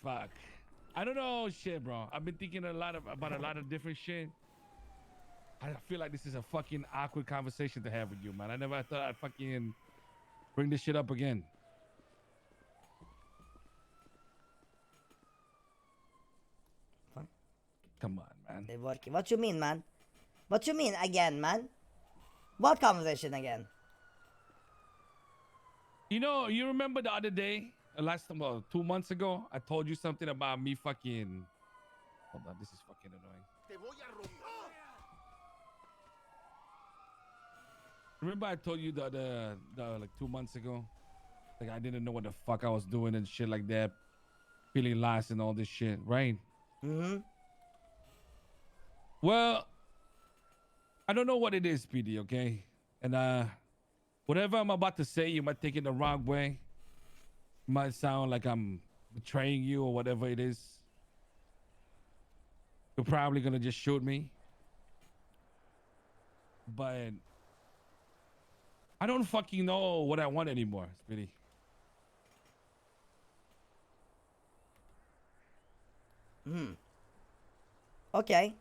Fuck. I don't know shit, bro. I've been thinking about a lot of different shit. I feel like this is a fucking awkward conversation to have with you, man. I never thought I'd fucking bring this shit up again. Fine. Come on, man. They're working. What you mean, man? What you mean again, man? What conversation again? You know, you remember the other day, last well, 2 months ago, I told you something about me fucking. Hold on, this is fucking annoying. Remember I told you the like 2 months ago, like I didn't know what the fuck I was doing and shit like that, feeling lost and all this shit, right? Mm-hmm. Well, I don't know what it is, PD, okay? And whatever I'm about to say, you might take it the wrong way. It might sound like I'm betraying you or whatever it is. You're probably gonna just shoot me. But I don't fucking know what I want anymore, Speedy. Okay.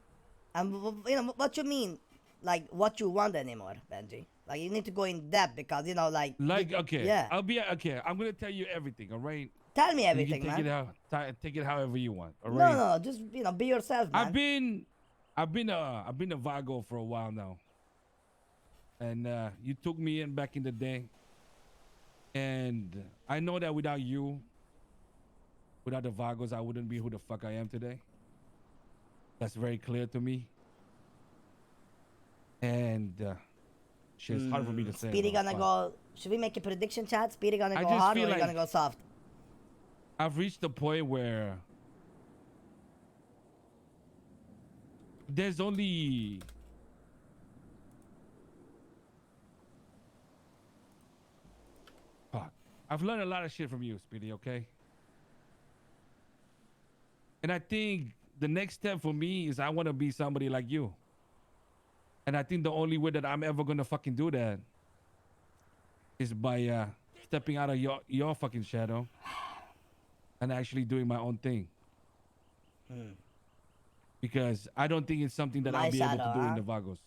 And you know what you mean? Like what you want anymore, Benji? Like you need to go in depth because you know, like. Okay. Yeah. I'll be okay. I'm gonna tell you everything, all right? Tell me And you everything, can take man. take it however you want, all No, right? no, just be yourself, man. I've been a Vago for a while now. And you took me in back in the day. And I know that without you, without the Vagos, I wouldn't be who the fuck I am today. That's very clear to me. And shit, it's hard for me to say. Speedy though, gonna fuck. go. Should we make a prediction, chat? Speedy gonna I go just hard or feel you gonna like- go soft? I've reached the point where there's only fuck. I've learned a lot of shit from you, Speedy, okay? And I think the next step for me is I want to be somebody like you. And I think the only way that I'm ever gonna fucking do that is by stepping out of your fucking shadow and actually doing my own thing. Because I don't think it's something that My I'll be able shadow, to do in huh? the Vagos.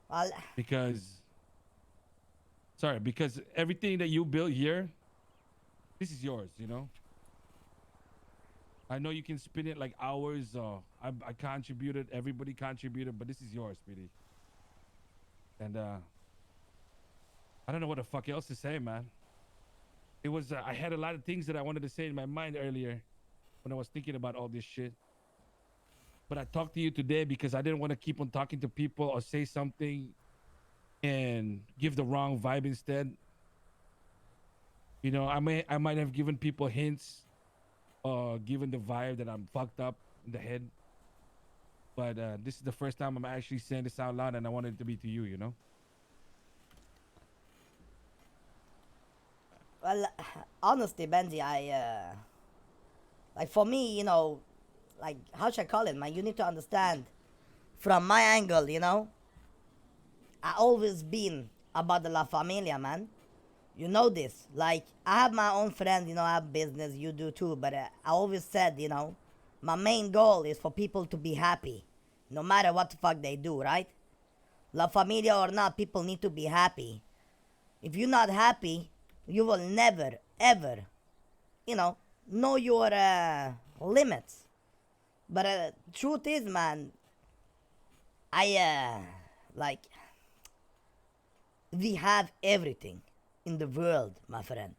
Well, Because everything that you built here, this is yours, you know? I know you can spin it like hours. I contributed, everybody contributed, but this is yours, Speedy. And I don't know what the fuck else to say, man. It was I had a lot of things that I wanted to say in my mind earlier when I was thinking about all this shit. But I talked to you today because I didn't want to keep on talking to people or say something and give the wrong vibe instead. You know, I might have given people hints or given the vibe that I'm fucked up in the head. But this is the first time I'm actually saying this out loud, and I wanted it to be to you, you know? well, honestly, Benji, like for me, you know, like how should I call it, man? You need to understand from my angle, you know. I always been about the La Familia, man. You know this. Like I have my own friends, you know, I have business, you do too. But I always said, you know, my main goal is for people to be happy, no matter what the fuck they do, right? La Familia or not, people need to be happy. If you're not happy, you will never, ever, you know your limits. But truth is, man, like, we have everything in the world, my friend,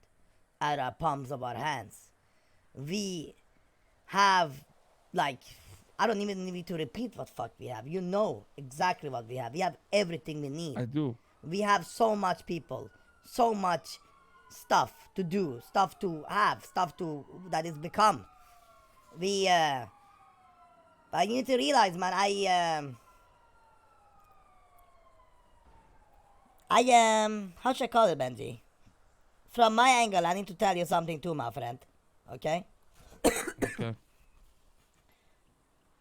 at our palms of our hands. We have, like, I don't even need to repeat what fuck we have. You know exactly what we have. We have everything we need. I do. We have so much people, so much stuff to do, stuff to have, stuff to that is become. But you need to realize, man, how should I call it, Benji? From my angle, I need to tell you something too, my friend. Okay? Okay.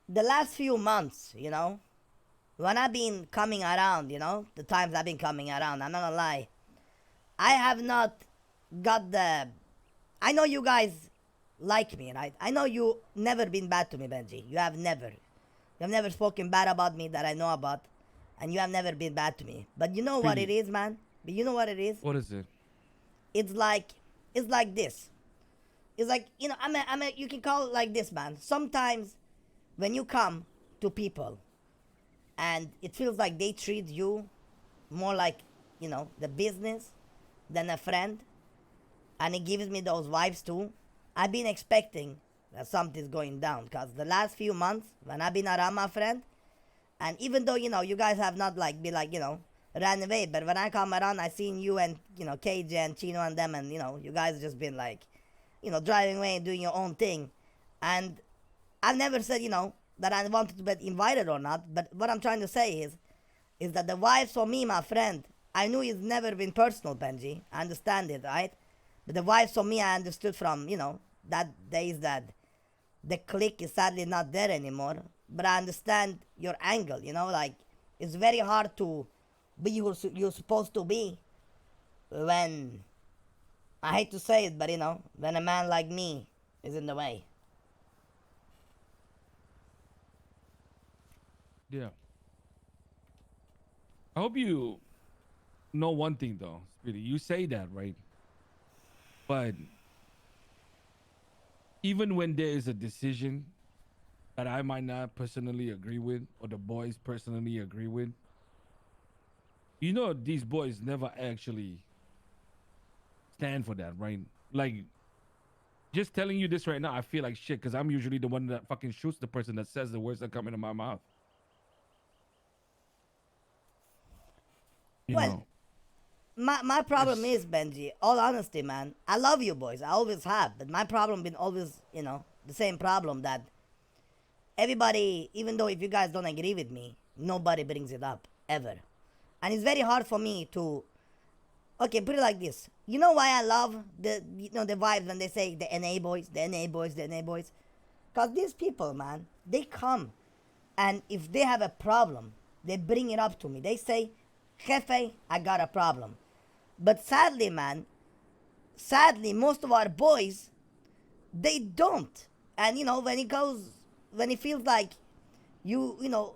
The last few months, you know, when I've been coming around, you know, the times I've been coming around, I'm not gonna lie, I have not got the. I know you guys like me, right? I know you never been bad to me, Benji. You have never. You have never spoken bad about me that I know about, and you have never been bad to me. But you know what it Speedy, is, man? But you know what it is? what is it? It's like, it's like this. It's like, you know, you can call it like this, man. Sometimes when you come to people and it feels like they treat you more like, you know, the business than a friend, and it gives me those vibes too. I've been expecting that something's going down because the last few months when I've been around my friend, and even though, you know, you guys have not like be like, you know, ran away, but when I come around, I seen you and, you know, KJ and Chino and them, and, you know, you guys just been like, you know, driving away and doing your own thing. And I've never said, you know, that I wanted to be invited or not, but what I'm trying to say is that the vibes for me, my friend, I knew it's never been personal, Benji. I understand it, right? But the vibes for me, I understood from, you know, that days that the click is sadly not there anymore. But I understand your angle, you know, like it's very hard to be who you're supposed to be when, I hate to say it, but you know, when a man like me is in the way. Yeah. I hope you know one thing though, Speedy. You say that, right? But even when there is a decision that I might not personally agree with, or the boys personally agree with, you know, these boys never actually stand for that, right? Like, just telling you this right now, I feel like shit because I'm usually the one that fucking shoots the person that says the words that come into my mouth. You Well, know, my problem it's is, Benji, all honesty, man, I love you boys, I always have, but my problem been always, you know, the same problem that everybody, even though if you guys don't agree with me, nobody brings it up ever. And it's very hard for me to, okay, put it like this. You know why I love the, you know, the vibes when they say the NA boys, the NA boys, the NA boys? Because these people, man, they come and if they have a problem, they bring it up to me. They say, Jefe, I got a problem. But sadly, man, sadly, most of our boys, they don't. And, you know, when it goes, when it feels like you know,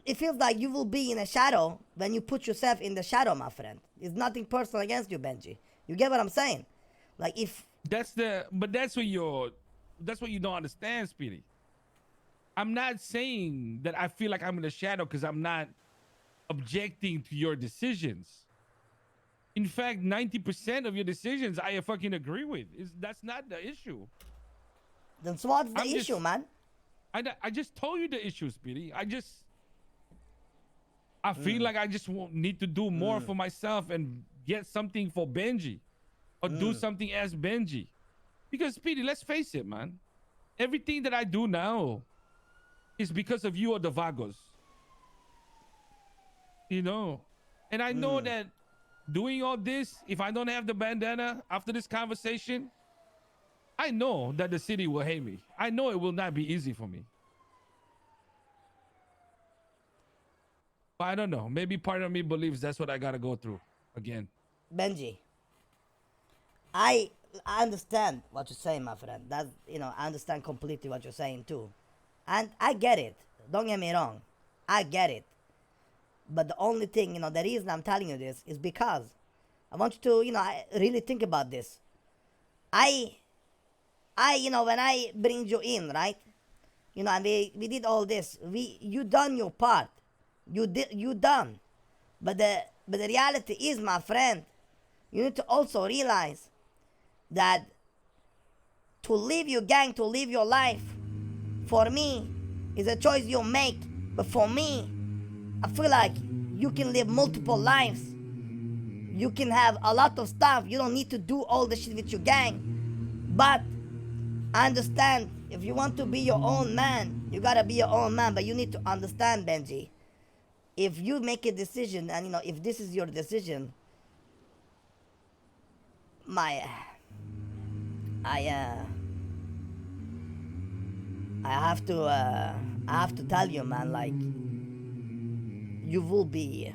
it feels like you will be in a shadow when you put yourself in the shadow, my friend. It's nothing personal against you, Benji. You get what I'm saying? Like if but that's what you don't understand, Speedy. I'm not saying that I feel like I'm in the shadow because I'm not objecting to your decisions. In fact, 90% of your decisions I fucking agree with. That's not the issue. then what's the I'm issue, just man? I just told you the issue, Speedy. I feel like I just need to do more for myself and get something for Benji or do something as Benji. Because Speedy, let's face it, man. Everything that I do now is because of you or the Vagos. You know. And I know that doing all this, if I don't have the bandana after this conversation, I know that the city will hate me. I know it will not be easy for me. But I don't know. Maybe part of me believes that's what I gotta go through again. Benji, I I understand what you're saying, my friend. That, you know, I understand completely what you're saying too, and I get it. Don't get me wrong, I get it. But the only thing, you know, the reason I'm telling you this is because I want you to, you know, really think about this. I you know, when I bring you in, right? You know, and we did all this. You done your part. You done. But the reality is, my friend, you need to also realize that to live your gang, to live your life, for me, is a choice you make. But for me, I feel like you can live multiple lives. You can have a lot of stuff. You don't need to do all the shit with your gang. But I understand if you want to be your own man, you gotta be your own man. But you need to understand, Benji. If you make a decision, and you know, if this is your decision, my, I, I have to, I have to tell you, man, like you will be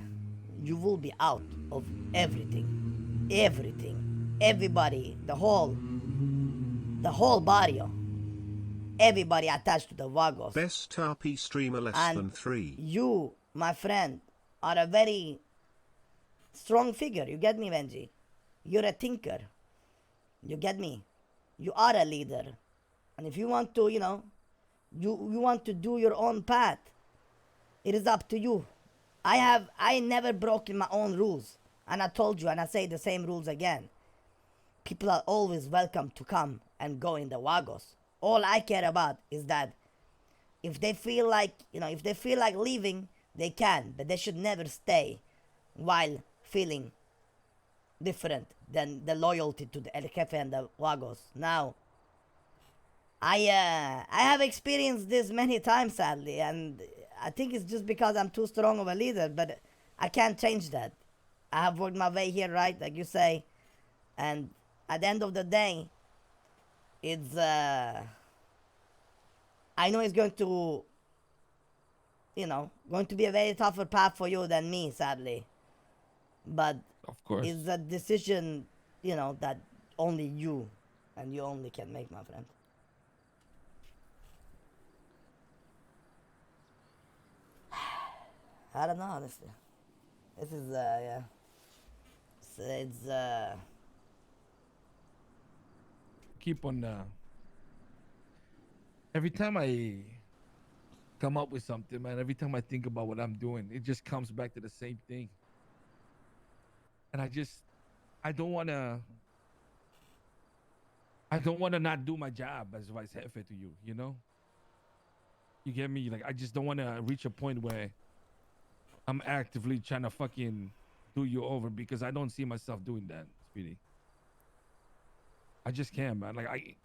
out of everything, everybody, the whole barrio, everybody attached to the Vagos. Best RP streamer less And than 3. you, my friend, are a very strong figure. You get me, Benji? You're a thinker. You get me? You are a leader. And if you want to, you want to do your own path, it is up to you. I never broken my own rules. And I told you, and I say the same rules again. People are always welcome to come and go in the Vagos. All I care about is that if they feel like, if they feel like leaving, they can, but they should never stay while feeling different than the loyalty to the El Jefe and the Vagos. Now, I have experienced this many times, sadly, and I think it's just because I'm too strong of a leader, but I can't change that. I have worked my way here, right, like you say, and at the end of the day, it's I know it's going to be a very tougher path for you than me, sadly, but Of course. it's a decision that only you and you only can make, my friend. I don't know, honestly. This is yeah, it's Keep on. Every time I come up with something, man, every time I think about what I'm doing, it just comes back to the same thing. And I don't want to. I don't want to not do my job as vice jefe to you. You get me? Like, I just don't want to reach a point where I'm actively trying to fucking do you over, because I don't see myself doing that, Speedy. I just can't, man. Like,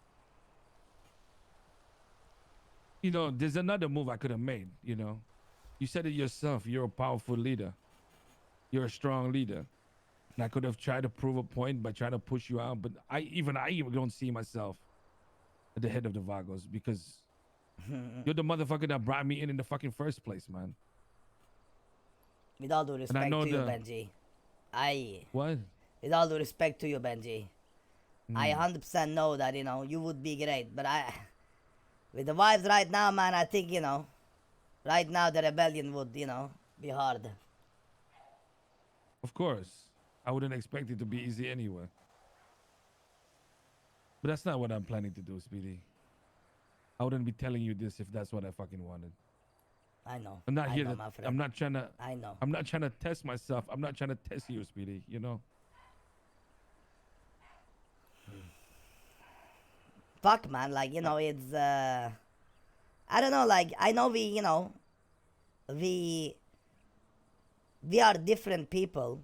there's another move I could have made. You said it yourself. You're a powerful leader. You're a strong leader. And I could have tried to prove a point by trying to push you out, but I even don't see myself at the head of the Vagos, because you're the motherfucker that brought me in the fucking first place, man. with all due respect to you, Benji. What? With all due respect to you, Benji, I 100% know that you would be great, but with the vibes right now, man, I think right now the rebellion would be hard. Of course. I wouldn't expect it to be easy anyway. But that's not what I'm planning to do, Speedy. I wouldn't be telling you this if that's what I fucking wanted. I know. I'm not I here know, to. my friend. I'm not trying to. I know. I'm not trying to test myself. I'm not trying to test you, Speedy. Fuck, man. Like it's I don't know. Like I know we are different people,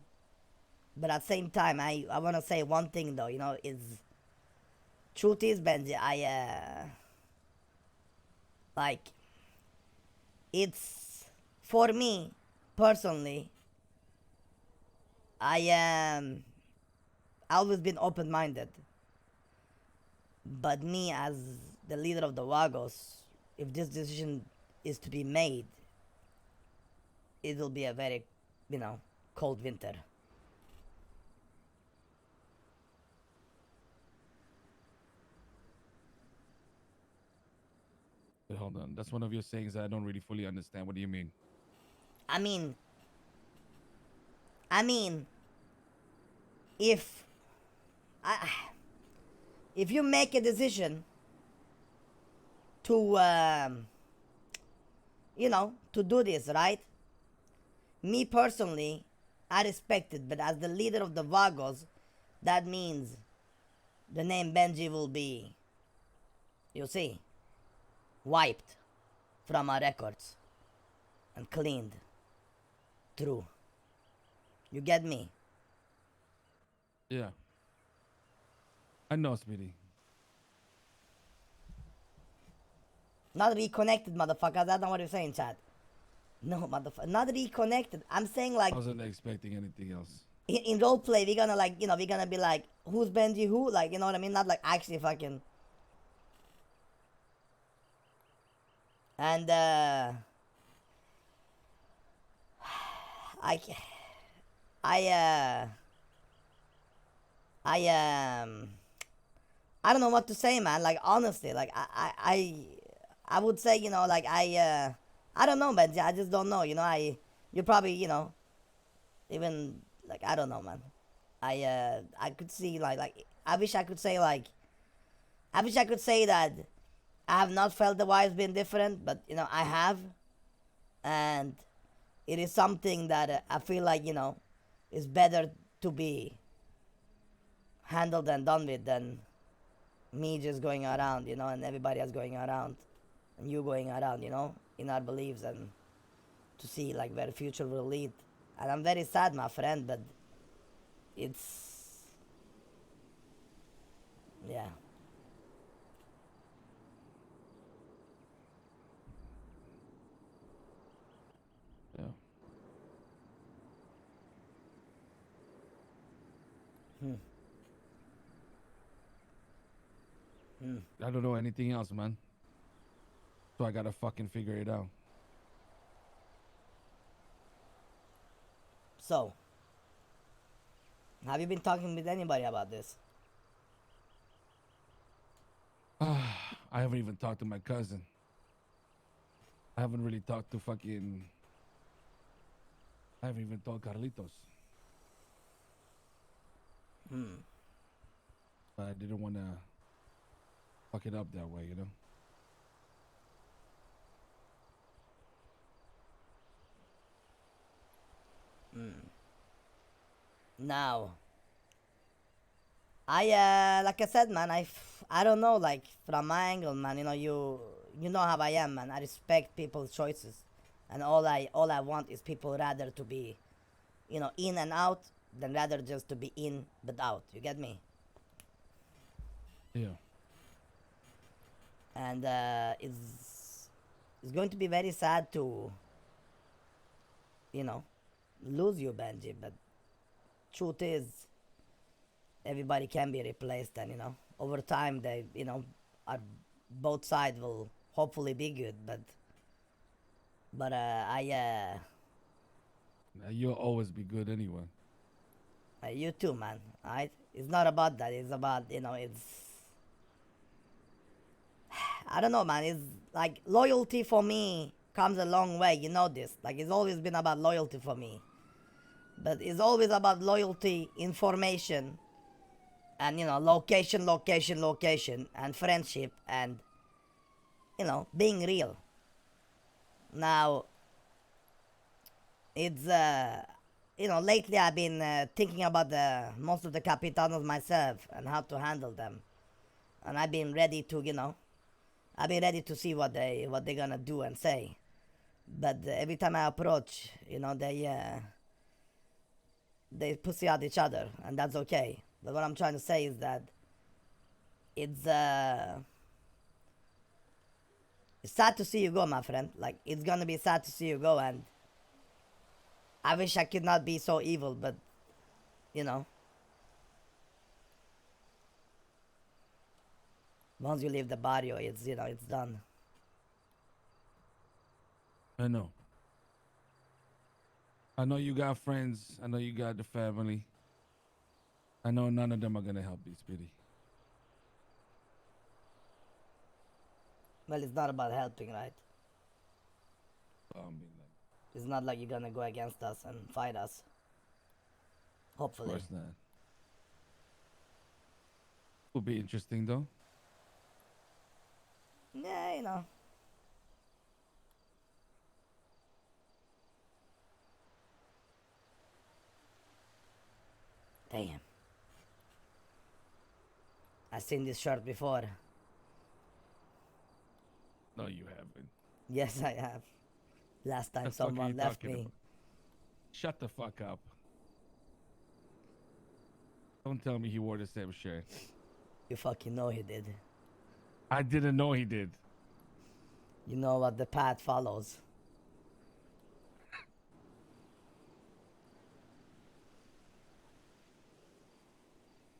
but at the same time, I want to say one thing though. Is truth is, Benji, like it's for me personally. I am always been open-minded, but me as the leader of the Vagos, if this decision is to be made, it will be a very cold winter. But hold on. That's one of your sayings that I don't really fully understand. What do you mean? I mean, if you make a decision to to do this, right? Me personally, I respect it, but as the leader of the Vagos, that means the name Benji will be, you see, wiped from our records and cleaned through. You get me? Yeah. I know, Speedy. Not reconnected, motherfucker. That's not what you're saying, Chad. No, motherfucker. Not reconnected. I'm saying like I wasn't expecting anything else. in roleplay, we're gonna we're gonna be like, who's Benji who? Like, you know what I mean? Not like actually fucking. And I I I I don't know what to say, man. Like honestly, like I would say, you know, like I don't know, man. I just don't know. You know, you probably, you know, even like I don't know, man. I could see like I wish I could say like I wish I could say that I have not felt the vibes being different, but you know I have, and it is something that I feel like, you know, is better to be handled and done with than me just going around, you know, and everybody else going around, and you going around, you know, in our beliefs, and to see like where the future will lead. And I'm very sad, my friend, but it's yeah. Yeah. Hmm. Hmm. I don't know anything else, man. So I gotta fucking figure it out. So, have you been talking with anybody about this? I haven't even talked to my cousin. I haven't really talked to fucking. I haven't even told Carlitos. Hmm. But I didn't want to fuck it up that way, you know? Hmm. Now, like I said, man, I don't know, like from my angle, man. You know, you know how I am, man. I respect people's choices, and all I want is people rather to be, you know, in and out than rather just to be in but out. You get me? Yeah. And it's going to be very sad to, you know, lose you, Benji. But truth is, everybody can be replaced, and you know, over time they, you know, are, both sides will hopefully be good. But You'll always be good anyway. you too, man. Alright, it's not about that. It's about, you know, it's I don't know, man. It's like loyalty for me comes a long way. You know this. Like it's always been about loyalty for me, but it's always about loyalty, information, and you know, location, and friendship, and you know, being real. Now, it's you know, lately I've been thinking about the most of the capitanos myself and how to handle them, and I've been ready to, you know, I've been ready to see what they're gonna do and say. But every time I approach, you know, they pussy out each other, and that's okay. But what I'm trying to say is that it's uh it's sad to see you go, my friend. Like it's gonna be sad to see you go, and I wish I could not be so evil, but you know, once you leave the barrio, it's, you know, it's done. I know. I know you got friends. I know you got the family. I know none of them are gonna help you, Speedy. Well, it's not about helping, right? I mean, like, It's not like you're gonna go against us and fight us. of Hopefully. course not. Would be interesting though. Yeah, you know. Damn. I've seen this shirt before. No, you haven't. Yes, I have. Last time The fuck are you someone left talking me. about? Shut the fuck up. Don't tell me he wore the same shirt. You fucking know he did. I didn't know he did. You know what the path follows.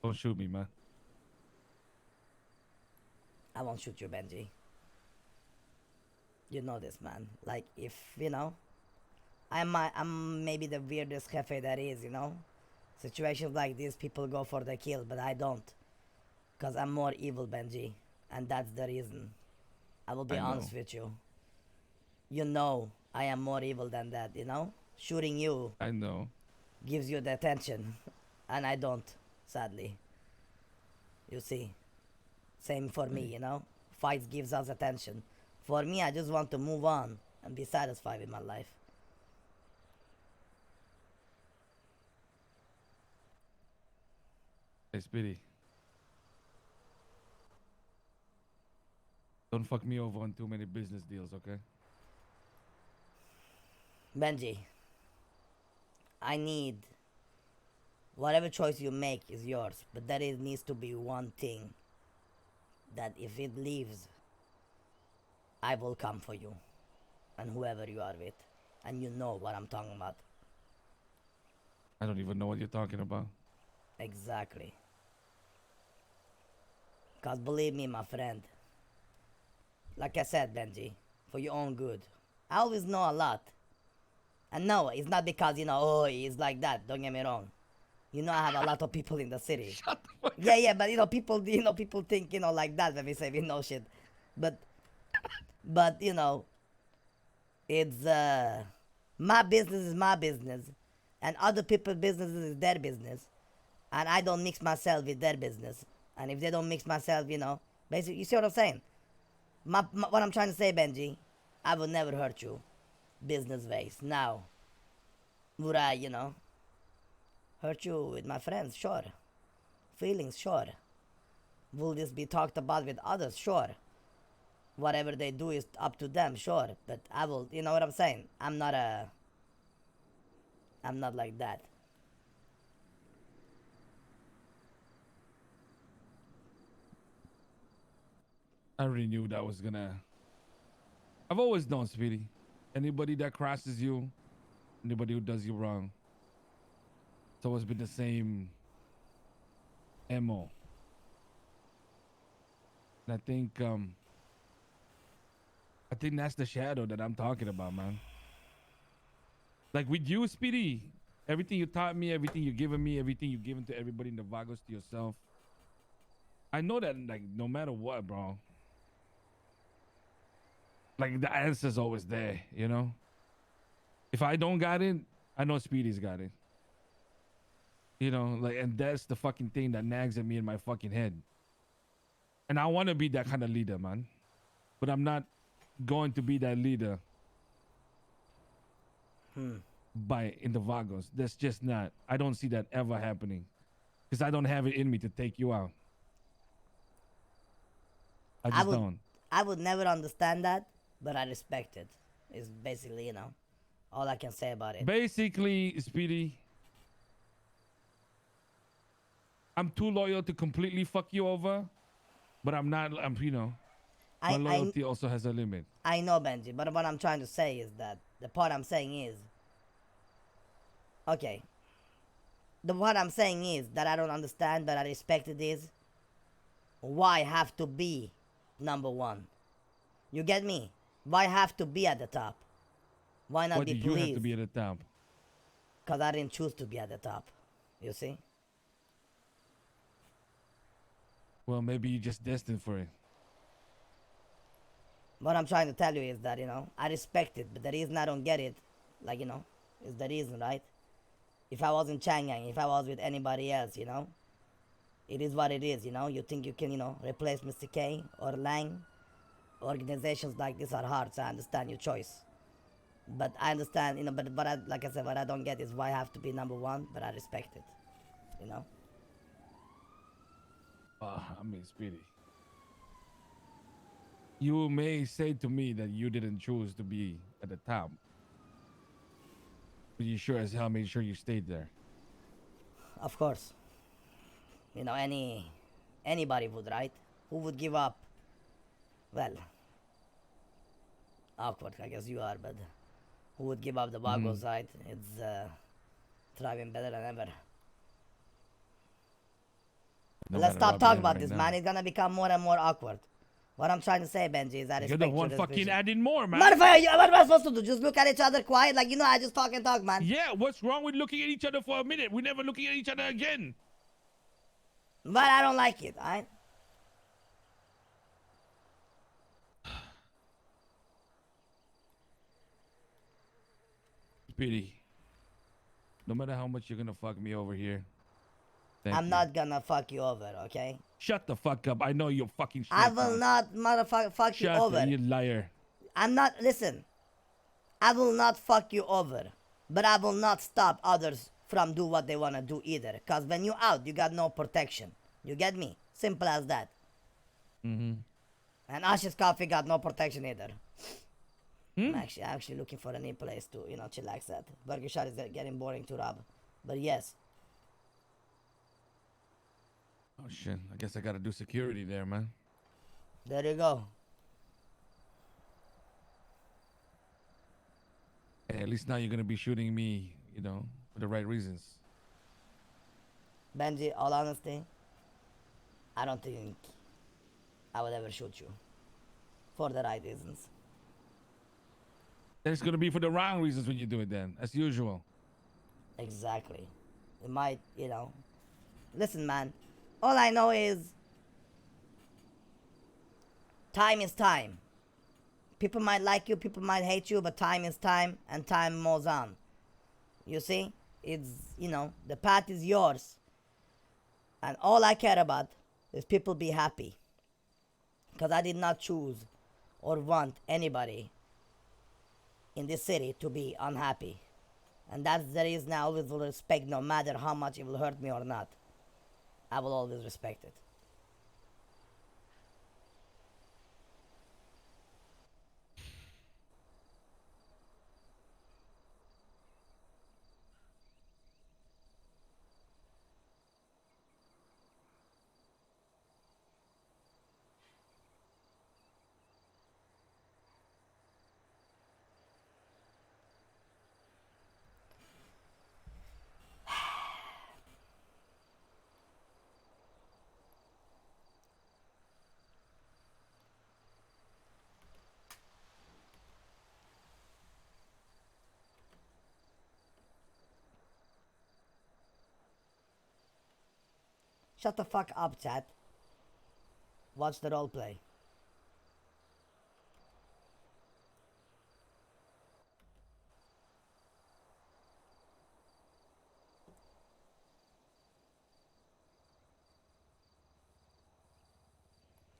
Don't shoot me, man. I won't shoot you, Benji. You know this, man. Like, if, I'm maybe the weirdest Jefe that is, Situations like this, people go for the kill, but I don't. Because I'm more evil, Benji. And that's the reason. I will be I know. honest with you. You know I am more evil than that, Shooting you I know. gives you the attention. And I don't, sadly. You see. Same for me, Fights gives us attention. For me, I just want to move on and be satisfied with my life. Hey, Speedy. Don't fuck me over on too many business deals, okay? Benji, I need whatever choice you make is yours, but there needs to be one thing that if it leaves, I will come for you and whoever you are with, and you know what I'm talking about. I don't even know what you're talking about. Exactly. Cause believe me, my friend, like I said, Benji, for your own good, I always know a lot. And no, it's not because, oh, he's like that, don't get me wrong. I have a lot of people in the city. Shut the fuck Yeah, yeah, but people think, like that when we say we know shit. But, it's, my business is my business, and other people's business is their business, and I don't mix myself with their business. And if they don't mix myself, basically, you see what I'm saying? What I'm trying to say, Benji, I will never hurt you, business ways. Now, would I, hurt you with my friends? Sure. Feelings? Sure. Will this be talked about with others? Sure. Whatever they do is up to them, sure. But I will, you know what I'm saying? I'm not like that. I already knew that was gonna. I've always known, Speedy. Anybody that crosses you, anybody who does you wrong, it's always been the same MO. And I think that's the shadow that I'm talking about, man. Like with you, Speedy, everything you taught me, everything you're giving me, everything you've given to everybody in the Vagos, to yourself. I know that, like, no matter what, bro, like the answer's always there, If I don't got it, I know Speedy's got it. Like, and that's the fucking thing that nags at me in my fucking head. And I want to be that kind of leader, man. But I'm not going to be that leader in the Vagos. That's just not. I don't see that ever happening. Because I don't have it in me to take you out. I just don't. I would never understand that, but I respect it. It's basically, all I can say about it. Basically, Speedy, I'm too loyal to completely fuck you over, but I'm not. My loyalty also has a limit. I know, Benji, but what I'm trying to say is that the part I'm saying is, okay. What I'm saying is that I don't understand, but I respect it is. Why have to be number one? You get me? Why have to be at the top? Why not Why be do you pleased? have to be at the top? Because I didn't choose to be at the top. You see? Well, maybe you're just destined for it. What I'm trying to tell you is that, I respect it, but the reason I don't get it, like, is the reason, right? If I was in Changyang, if I was with anybody else, it is what it is, You think you can, replace Mr. K or Lang? Organizations like this are hard, so I understand your choice. But I understand, but I, like I said, what I don't get is why I have to be number one, but I respect it, I mean, Speedy, you may say to me that you didn't choose to be at the top, but you sure as hell made sure you stayed there. Of course. Anybody would, right? Who would give up? Well, awkward, I guess you are, but who would give up the Vagos, right? It's thriving better than ever. No Let's matter stop what talking we have about right this, now. man. It's gonna become more and more awkward. What I'm trying to say, Benji, is that You're the respect one your fucking vision. adding more, man. Motherfucker, what am I supposed to do? Just look at each other quiet? Like, I just talk and talk, man. Yeah, what's wrong with looking at each other for a minute? We're never looking at each other again. But I don't like it, alright? Speedy, no matter how much you're gonna fuck me over here, I'm not gonna fuck you over, okay? Shut the fuck up. I know you're fucking straight. I will not motherfucker fuck you over. You liar. I'm not, listen. I will not fuck you over. But I will not stop others from do what they wanna do either. Cause when you out, you got no protection. You get me? Simple as that. Mm-hmm. And Ash's Coffee got no protection either. Hmm? I'm actually looking for a new place to, chillax at. Burger Shot is getting boring to rob. But yes. Oh shit. I guess I gotta do security there, man. There you go. Hey, at least now you're gonna be shooting me, for the right reasons. Benji, all honesty, I don't think I would ever shoot you. For the right reasons. Then it's gonna be for the wrong reasons when you do it then, as usual. Exactly. It might, Listen, man. All I know is time is time. People might like you, people might hate you, but time is time, and time moves on. You see? It's, the path is yours. And all I care about is people be happy. Because I did not choose or want anybody in this city to be unhappy. And that's the reason I always will respect, no matter how much it will hurt me or not. I will always respect it. Shut the fuck up, chat. Watch the roleplay.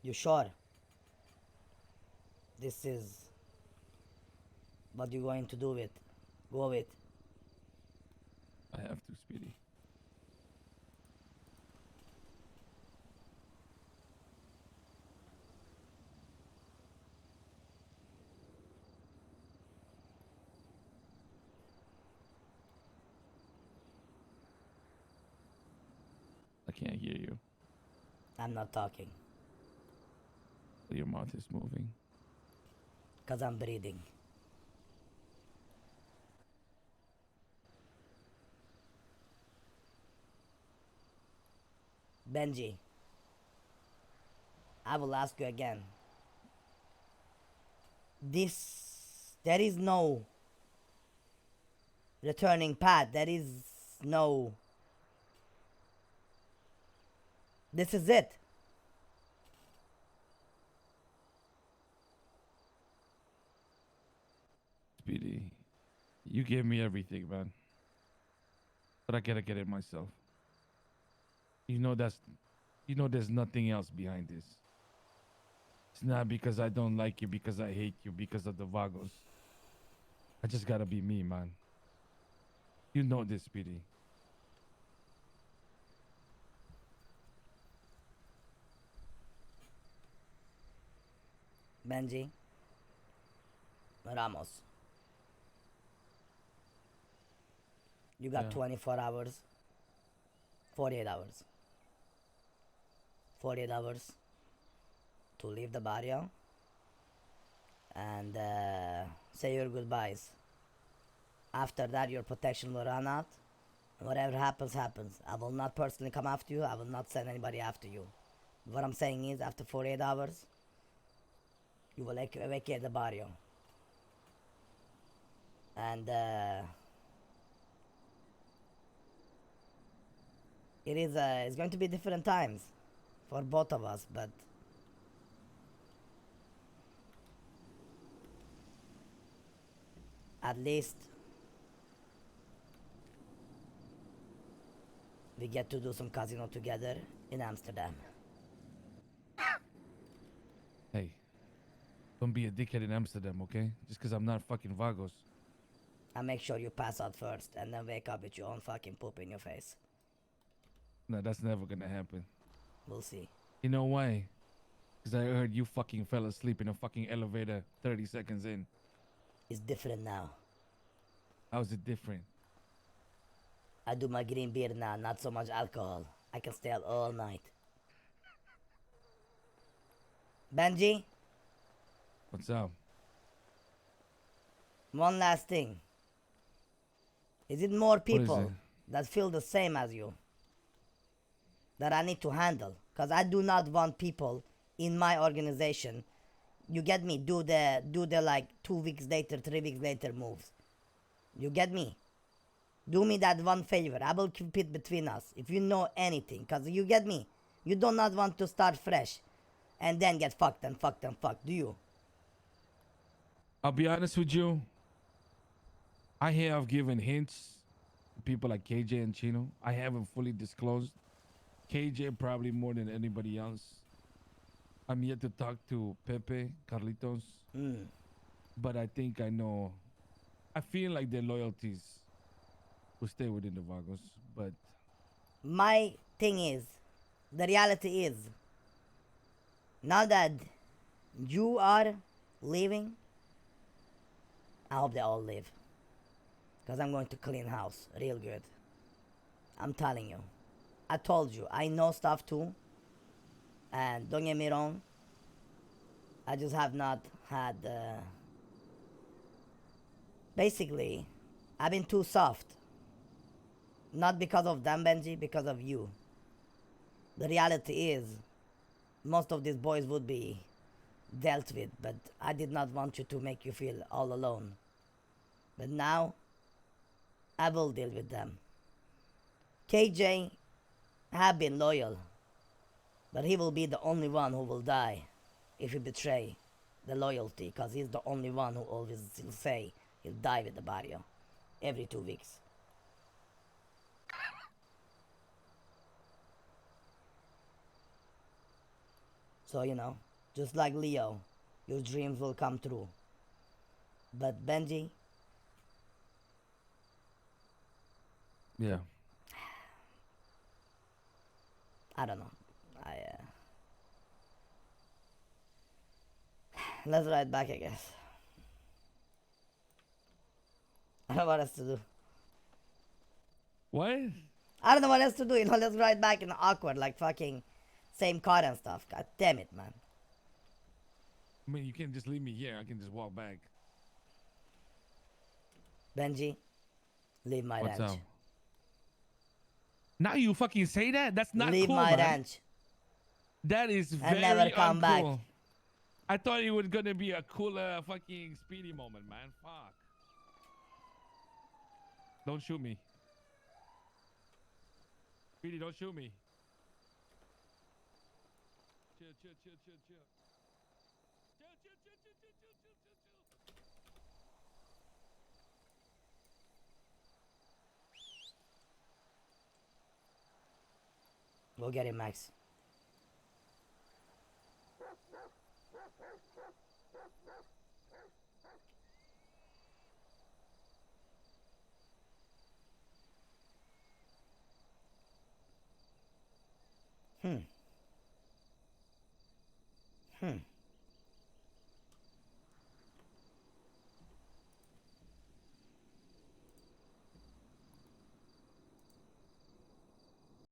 You sure? This is what you're going to do with. Go with. I have to, Speedy. I can't hear you. I'm not talking. Your mouth is moving. Because I'm breathing. Benji, I will ask you again. There is no returning path. There is no. This is it. Speedy, you gave me everything, man. But I gotta get it myself. There's nothing else behind this. It's not because I don't like you, because I hate you, because of the Vagos. I just gotta be me, man. You know this, Speedy. Benji, Ramos. You got 24 hours, 48 hours. 48 hours to leave the barrio and say your goodbyes. After that, your protection will run out. Whatever happens, happens. I will not personally come after you. I will not send anybody after you. What I'm saying is, after 48 hours, You will evacuate the barrio. And it's going to be different times for both of us, but at least we get to do some casino together in Amsterdam. Hey, don't be a dickhead in Amsterdam, okay? Just because I'm not fucking Vagos. And make sure you pass out first and then wake up with your own fucking poop in your face. No, that's never gonna happen. We'll see. You know why? Because I heard you fucking fell asleep in a fucking elevator 30 seconds in. It's different now. How's it different? I do my green beer now, not so much alcohol. I can stay out all night. Benji, What's up? one last thing. Is it more is people it? that feel the same as you that I need to handle? Because I do not want people in my organization, you get me, do the like 2 weeks later, 3 weeks later moves. You get me? Do me that one favor. I will keep it between us. If you know anything, because you get me? You do not want to start fresh and then get fucked and fucked and fucked, do you? I'll be honest with you. I have given hints to people like KJ and Chino. I haven't fully disclosed. KJ probably more than anybody else. I'm yet to talk to Pepe, Carlitos. But I think I know. I feel like their loyalties will stay within the Vagos. But My thing is, the reality is, now that you are leaving, I hope they all leave. Because I'm going to clean house real good. I'm telling you. I told you, I know stuff too. And don't get me wrong, I just have not had... Basically, I've been too soft. Not because of them, Benji, because of you. The reality is, most of these boys would be dealt with, but I did not want you to make you feel all alone. But now, I will deal with them. KJ have been loyal, but he will be the only one who will die if he betray the loyalty, because he's the only one who always will say he'll die with the barrio every 2 weeks. So, you know, just like Leo, your dreams will come true. But Benji, yeah. I don't know. Let's ride back, I guess. I don't know what else to do. What? I don't know what else to do, you know, let's ride back in awkward, like fucking same car and stuff. God damn it, man. I mean, you can't just leave me here. I can just walk back. Benji, leave my What's ranch. up? Now you fucking say that? That's not Leave cool, my man. ranch. That is And very never come back. uncool. I thought it was gonna be a cooler fucking speedy moment, man. Fuck. Don't shoot me. Speedy, don't shoot me. Chill, chill, chill, chill, chill. Chill, chill, chill, chill, chill, chill, chill, chill, chill. Go get him, Max. Hmm.